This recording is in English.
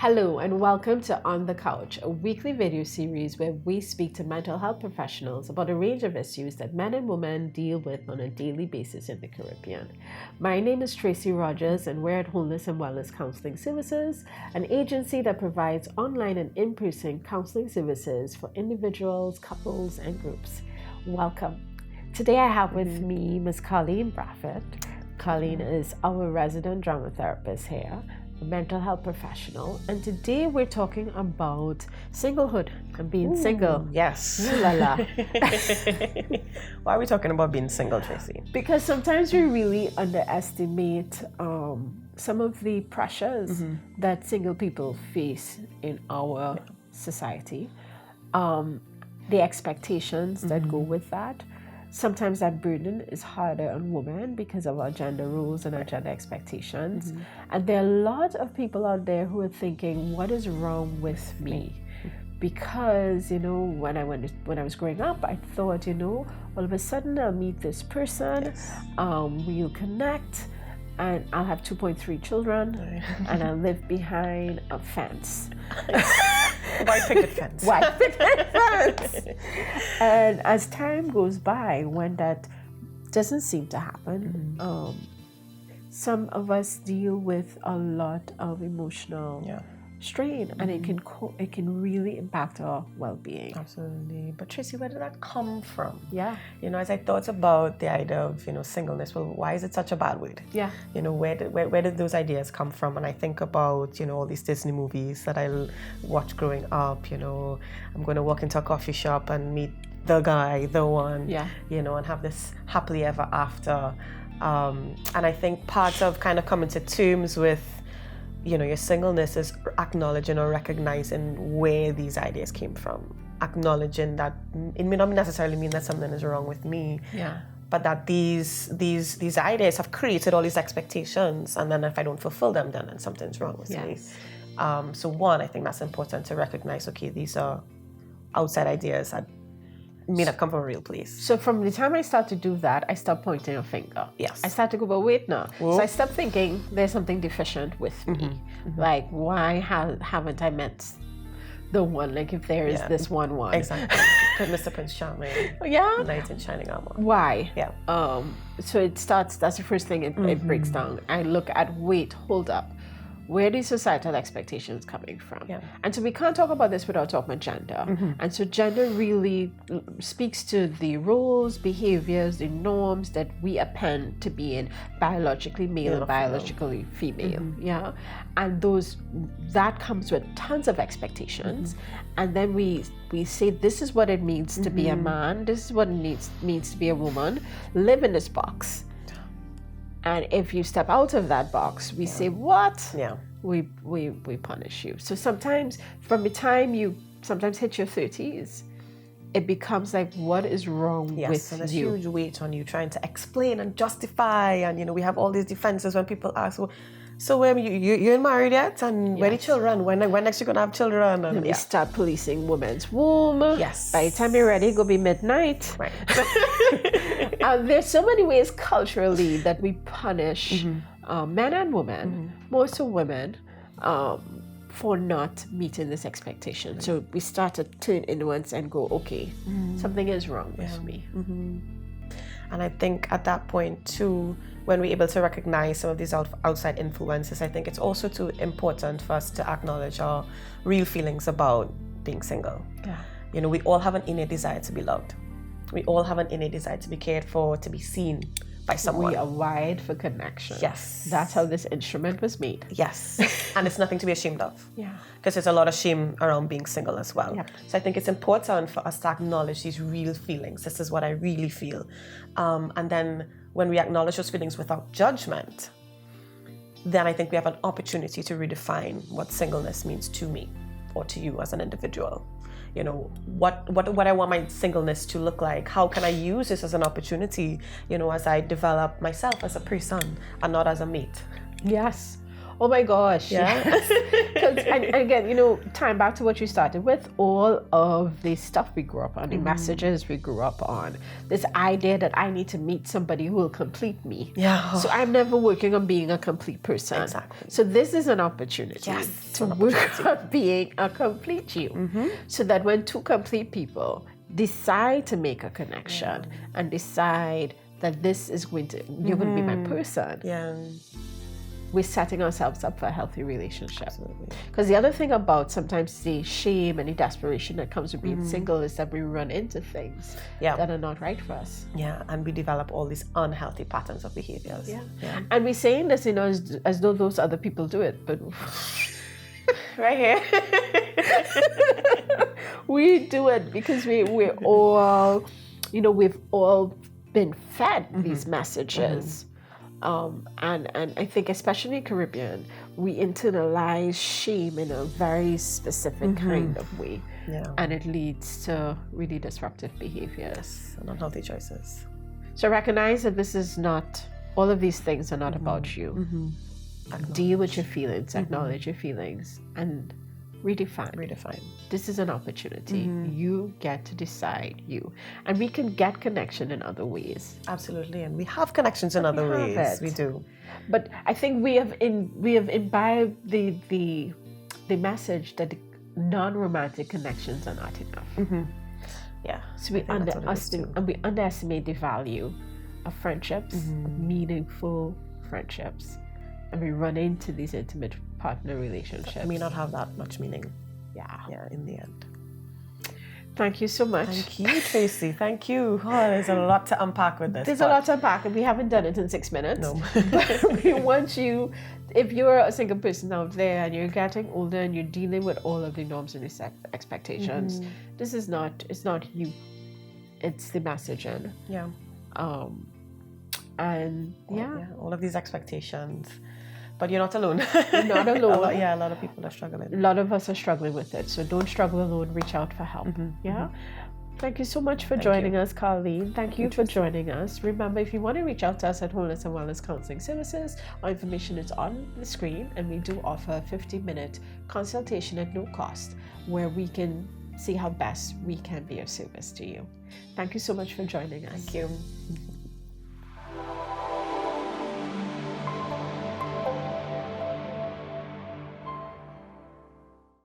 Hello and welcome to On the Couch, a weekly video series where we speak to mental health professionals about a range of issues that men and women deal with on a daily basis in the Caribbean. My name is Tracy Rogers and we're at Wholeness and Wellness Counseling Services, an agency that provides online and in-person counseling services for individuals, couples, and groups. Welcome. Today I have with me Ms. Karline Brathwaite. Karline is our resident drama therapist here, a mental health professional, and today we're talking about singlehood and being single. Yes. Ooh la la. Why are we talking about being single, Tracy? Because sometimes we really underestimate some of the pressures that single people face in our society, the expectations that go with that. Sometimes that burden is harder on women because of our gender roles and our gender expectations. And there are a lot of people out there who are thinking, what is wrong with me? Because, when I was growing up, I thought, all of a sudden I'll meet this person, we'll connect, and I'll have 2.3 children, and I'll live behind a fence. White picket fence. White picket fence. And as time goes by, when that doesn't seem to happen, some of us deal with a lot of emotional strain, and it can really impact our well-being. Absolutely. But Tracy, where did that come from? Yeah. As I thought about the idea of singleness, well, why is it such a bad word? Yeah. Where did those ideas come from? And I think about all these Disney movies that I watched growing up. I'm going to walk into a coffee shop and meet the guy, the one. Yeah. And have this happily ever after. And I think part of kind of coming to terms with your singleness is acknowledging or recognizing where these ideas came from. Acknowledging that it may not necessarily mean that something is wrong with me, but that these ideas have created all these expectations, and then if I don't fulfill them, then something's wrong with me. So one, I think that's important to recognize, okay, these are outside ideas that may not come from a real place. So from the time I start to do that, I start pointing a finger. Yes. I start to go, but wait now. Whoa. So I start thinking there's something deficient with me. Like, why haven't I met the one? Like, if there is this one. Exactly. Mr. Prince Charming. Yeah. Knight in shining armor. Why? Yeah. So it starts, that's the first thing it breaks down. I look at, wait, hold up. Where are these societal expectations coming from? Yeah. And so we can't talk about this without talking about gender. And so gender really speaks to the roles, behaviors, the norms that we append to being biologically male and biologically female. Yeah. And that comes with tons of expectations. And then we say, this is what it means to be a man. This is what it means to be a woman. Live in this box. And if you step out of that box, we say, what? Yeah. We punish you. So sometimes from the time you sometimes hit your 30s, it becomes like, what is wrong with and there's you? huge weight on you trying to explain and justify. And, we have all these defenses when people ask, well, so you ain't married yet? And where the children? When next you going to have children? And we start policing women's womb. Yes. By the time you're ready, it'll be midnight. Right. There's so many ways culturally that we punish men and women, more so women, for not meeting this expectation. Right. So we start to turn inwards and go, okay, something is wrong with me. And I think at that point too, when we're able to recognize some of these outside influences, I think it's also too important for us to acknowledge our real feelings about being single. Yeah. We all have an innate desire to be loved. We all have an innate desire to be cared for, to be seen by someone. We are wired for connection. Yes. That's how this instrument was made. Yes. And it's nothing to be ashamed of. Yeah. Because there's a lot of shame around being single as well. Yep. So I think it's important for us to acknowledge these real feelings. This is what I really feel. And then when we acknowledge those feelings without judgment, then I think we have an opportunity to redefine what singleness means to me or to you as an individual. What I want my singleness to look like. How can I use this as an opportunity, as I develop myself as a person and not as a mate? Yes. Oh my gosh. Yeah. And again, tying back to what you started with, all of the stuff we grew up on, the messages we grew up on, this idea that I need to meet somebody who will complete me. Yeah. So I'm never working on being a complete person. Exactly. So this is an opportunity to work on being a complete you. So that when two complete people decide to make a connection and decide that you're going to be my person. Yeah. We're setting ourselves up for a healthy relationship. Absolutely. Because the other thing about sometimes the shame and the desperation that comes with being single is that we run into things that are not right for us. Yeah, and we develop all these unhealthy patterns of behaviors. Yeah. And we're saying this, as though those other people do it, but Right here. we do it because we're all, we've all been fed these messages. And I think especially in Caribbean, we internalize shame in a very specific kind of way. Yeah. And it leads to really disruptive behaviors. And unhealthy choices. So recognize that all of these things are not about you. Deal with your feelings, acknowledge your feelings, and redefine. This is an opportunity. You get to decide you. And we can get connection in other ways. Absolutely. And we have connections in other ways. We do. But I think we have imbibed the message that non-romantic connections are not enough. Yeah. So we underestimate the value of friendships, of meaningful friendships. And we run into these intimate partner relationships. It may not have that much meaning. Yeah, in the end. Thank you so much. Thank you, Tracy. Thank you. Oh, there's a lot to unpack with this. There's a lot to unpack, and we haven't done it in 6 minutes. No. But we want you, if you're a single person out there and you're getting older and you're dealing with all of the norms and expectations, it's not you. It's the messaging. Yeah. And all of these expectations. But you're not alone. You're not alone. A lot of people are struggling. A lot of us are struggling with it. So don't struggle alone. Reach out for help. Yeah. Thank you so much for joining us, Karline. Thank you for joining us. Remember, if you want to reach out to us at Wholeness and Wellness Counseling Services, our information is on the screen, and we do offer a 50-minute consultation at no cost where we can see how best we can be of service to you. Thank you so much for joining us. Thank you.